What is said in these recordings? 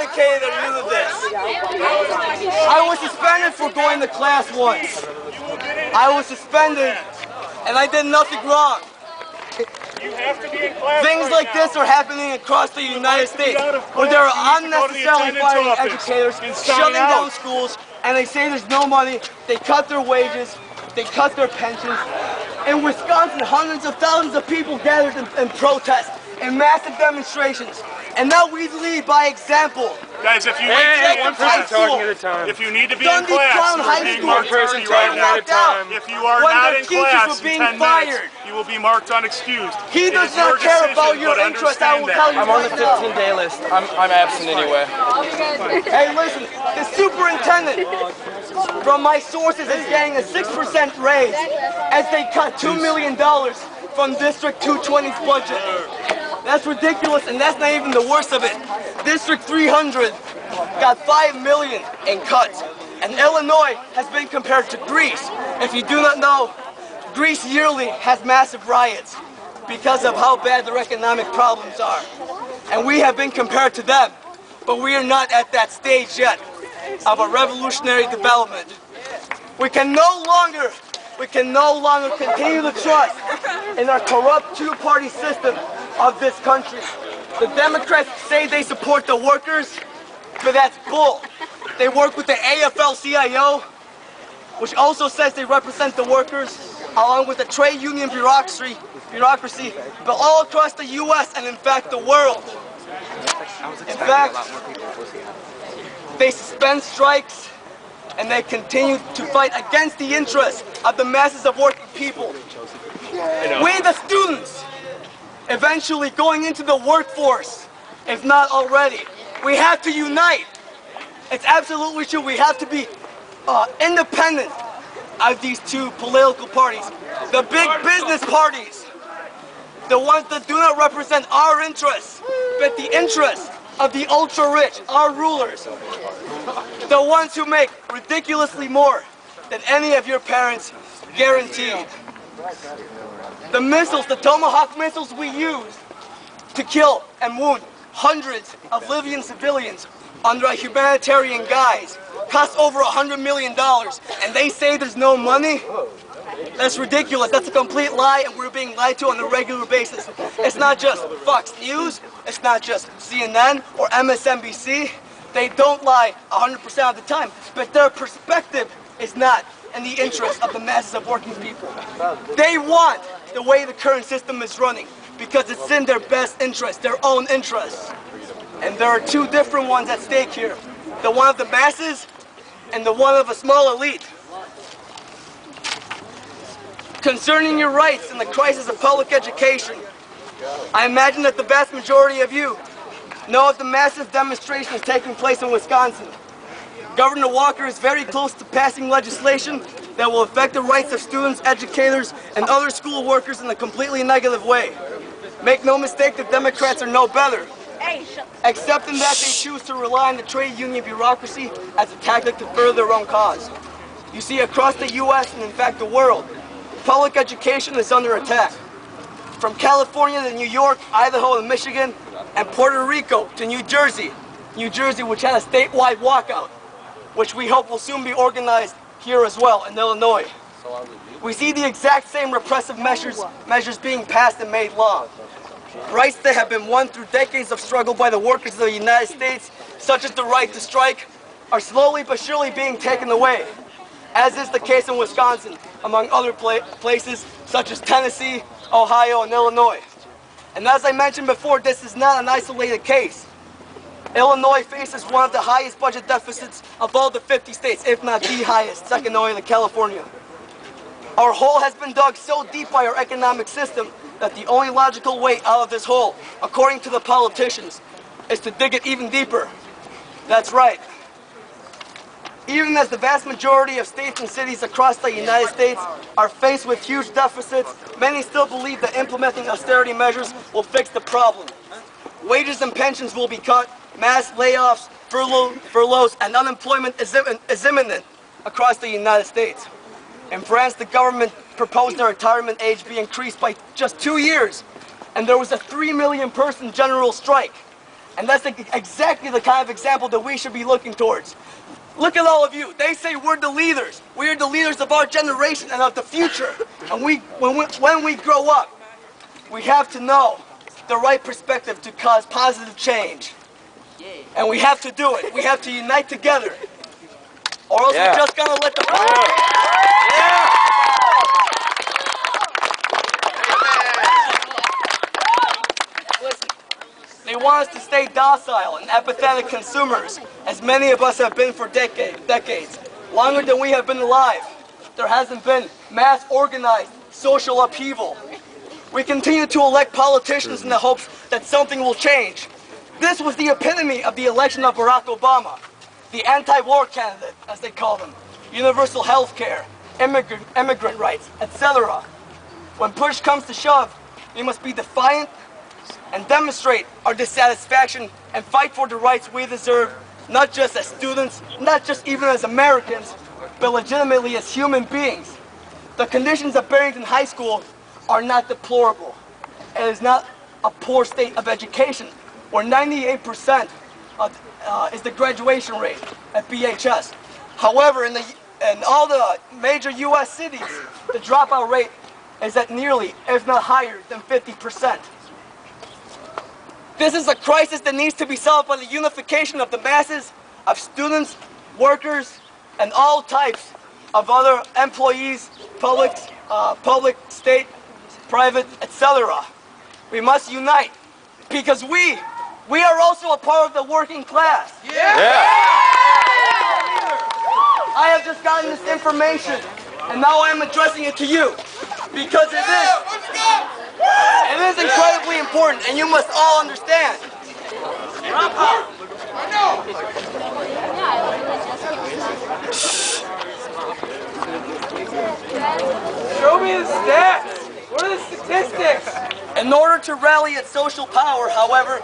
dedicated are you to this? I was suspended for going to class once. I was suspended and I did nothing wrong. You have to be in class. Things like this are happening across the United States, where there are unnecessarily firing educators, shutting down schools, and they say there's no money. They cut their wages, they cut their pensions. In Wisconsin, hundreds of thousands of people gathered in protest, in massive demonstrations. And now we lead by example. Guys, if you if you need to be in class, you are being marked right now. If you are not in class in 10 minutes, you will be marked unexcused. He does not care about your interests. I will tell you. I'm on the 15-day list. I'm absent anyway. Hey, listen, the superintendent, from my sources, is getting a 6% raise as they cut $2 million from District 220's budget. That's ridiculous, and that's not even the worst of it. District 300 got $5 million in cuts, and Illinois has been compared to Greece. If you do not know, Greece yearly has massive riots because of how bad their economic problems are. And we have been compared to them, but we are not at that stage yet of a revolutionary development. We can no longer continue to trust in our corrupt two-party system of this country. The Democrats say they support the workers, but that's bull. They work with the AFL-CIO, which also says they represent the workers, along with the trade union bureaucracy, but all across the U.S. and in fact the world. In fact, they suspend strikes and they continue to fight against the interests of the masses of working people. We, the students, eventually going into the workforce, if not already, we have to unite. It's absolutely true. We have to be independent of these two political parties. The big business parties, the ones that do not represent our interests, but the interests of the ultra-rich, our rulers, the ones who make ridiculously more than any of your parents guaranteed. The missiles, the Tomahawk missiles we use to kill and wound hundreds of Libyan civilians under a humanitarian guise cost over $100 million, and they say there's no money? That's ridiculous. That's a complete lie, and we're being lied to on a regular basis. It's not just Fox News, it's not just CNN or MSNBC. They don't lie 100% of the time, but their perspective is not in the interest of the masses of working people. They want the way the current system is running because it's in their best interest, their own interests. And there are two different ones at stake here. The one of the masses and the one of a small elite. Concerning your rights and the crisis of public education, I imagine that the vast majority of you know of the massive demonstrations taking place in Wisconsin. Governor Walker is very close to passing legislation that will affect the rights of students, educators, and other school workers in a completely negative way. Make no mistake, the Democrats are no better, except in that they choose to rely on the trade union bureaucracy as a tactic to further their own cause. You see, across the U.S. and in fact the world, public education is under attack. From California to New York, Idaho to Michigan, and Puerto Rico to New Jersey, which had a statewide walkout, which we hope will soon be organized here as well in Illinois. We see the exact same repressive measures being passed and made law. Rights that have been won through decades of struggle by the workers of the United States, such as the right to strike, are slowly but surely being taken away, as is the case in Wisconsin, among other places such as Tennessee, Ohio, and Illinois. And as I mentioned before, this is not an isolated case. Illinois faces one of the highest budget deficits of all the 50 states, if not the highest, second only to California. Our hole has been dug so deep by our economic system that the only logical way out of this hole, according to the politicians, is to dig it even deeper. That's right. Even as the vast majority of states and cities across the United States are faced with huge deficits, many still believe that implementing austerity measures will fix the problem. Wages and pensions will be cut, mass layoffs, furloughs, and unemployment is imminent across the United States. In France, the government proposed the retirement age be increased by just 2 years, and there was a 3 million person general strike. And that's exactly the kind of example that we should be looking towards. Look at all of you. They say we're the leaders. We are the leaders of our generation and of the future. And when we grow up, we have to know the right perspective to cause positive change. And we have to do it. We have to unite together. Or else we're just going to let the... Listen, they want us to stay docile and apathetic consumers, as many of us have been for decades. Longer than we have been alive, there hasn't been mass organized social upheaval. We continue to elect politicians in the hopes that something will change. This was the epitome of the election of Barack Obama, the anti-war candidate, as they call them, universal health care, immigrant rights, etc. When push comes to shove, we must be defiant and demonstrate our dissatisfaction and fight for the rights we deserve, not just as students, not just even as Americans, but legitimately as human beings. The conditions of Barrington High School are not deplorable. It is not a poor state of education, where 98% is the graduation rate at BHS. However, in all the major U.S. cities, the dropout rate is at nearly, if not higher, than 50%. This is a crisis that needs to be solved by the unification of the masses of students, workers, and all types of other employees, public, state, private, etc. We must unite, because we are also a part of the working class. I have just gotten this information, and now I am addressing it to you, because it is incredibly important, and you must all understand. Show me the stats. What are the statistics? In order to rally its social power, however,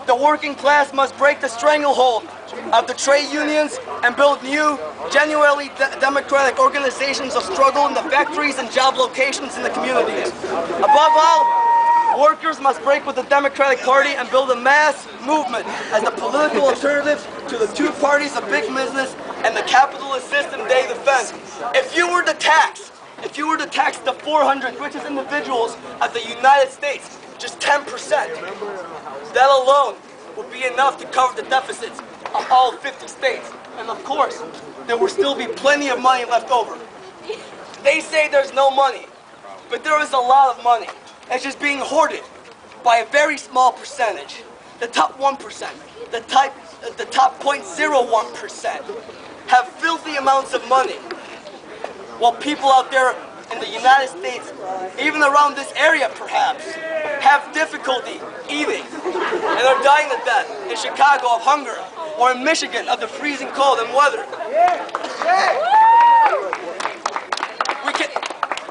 the working class must break the stranglehold of the trade unions and build new, genuinely democratic organizations of struggle in the factories and job locations in the communities. Above all, workers must break with the Democratic Party and build a mass movement as the political alternative to the two parties of big business and the capitalist system they defend. If you were to tax the 400 richest individuals of the United States just 10%, that alone would be enough to cover the deficits of all 50 states. And of course, there will still be plenty of money left over. They say there's no money, but there is a lot of money. It's just being hoarded by a very small percentage. The top 1%, the top 0.01% have filthy amounts of money, while people out there in the United States, even around this area perhaps, have difficulty eating and are dying to death in Chicago of hunger, or in Michigan of the freezing cold and weather.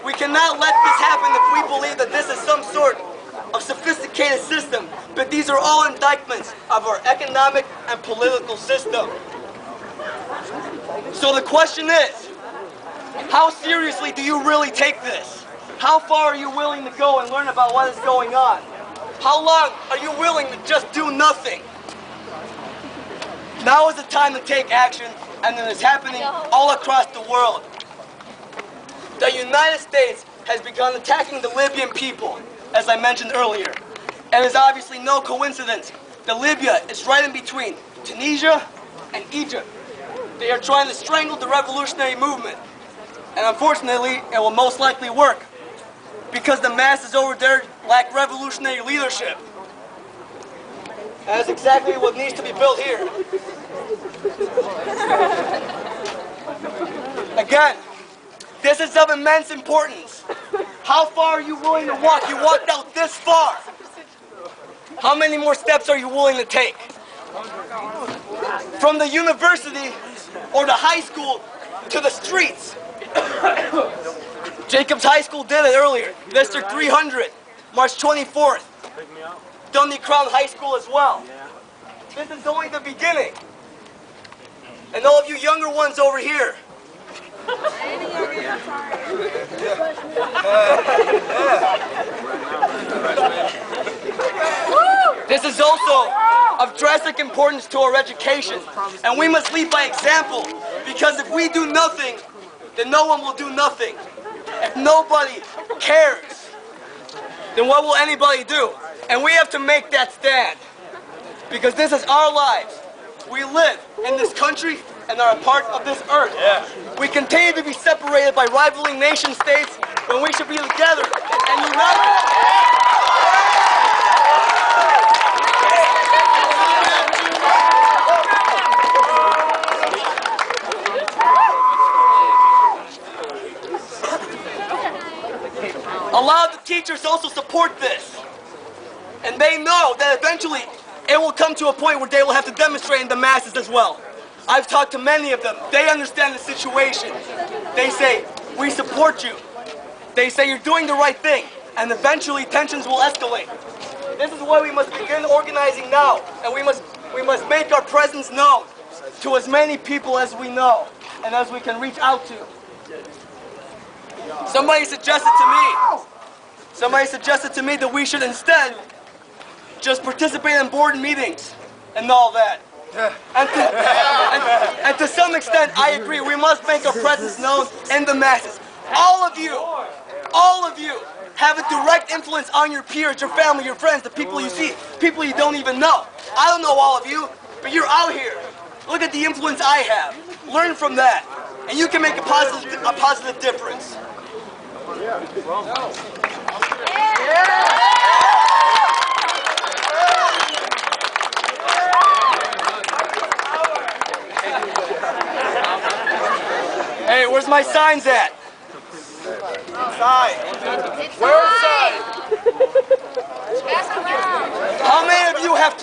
We cannot let this happen if we believe that this is some sort of sophisticated system, but these are all indictments of our economic and political system. So the question is, how seriously do you really take this? How far are you willing to go and learn about what is going on? How long are you willing to just do nothing? Now is the time to take action, and it is happening all across the world. The United States has begun attacking the Libyan people, as I mentioned earlier. And it's obviously no coincidence that Libya is right in between Tunisia and Egypt. They are trying to strangle the revolutionary movement. And unfortunately, it will most likely work, because the masses over there lack revolutionary leadership. And that's exactly what needs to be built here. Again, this is of immense importance. How far are you willing to walk? You walked out this far. How many more steps are you willing to take? From the university or the high school to the streets. Jacobs High School did it earlier. District 300, March 24th. Dundee Crown High School as well. This is only the beginning. And all of you younger ones over here. This is also of importance to our education. And we must lead by example, because if we do nothing, then no one will do nothing. If nobody cares, then what will anybody do? And we have to make that stand, because this is our lives. We live in this country and are a part of this earth. We continue to be separated by rivaling nation states when we should be together and united. A lot of the teachers also support this, and they know that eventually it will come to a point where they will have to demonstrate in the masses as well. I've talked to many of them. They understand the situation. They say, we support you. They say you're doing the right thing, and eventually tensions will escalate. This is why we must begin organizing now, and we must make our presence known to as many people as we know and as we can reach out to. Somebody suggested to me that we should instead just participate in board meetings and all that. And to some extent, I agree. We must make our presence known in the masses. All of you have a direct influence on your peers, your family, your friends, the people you see, people you don't even know. I don't know all of you, but you're out here. Look at the influence I have. Learn from that, and you can make a positive difference. Hey, where's my signs at? Inside. Where's inside? How many of you have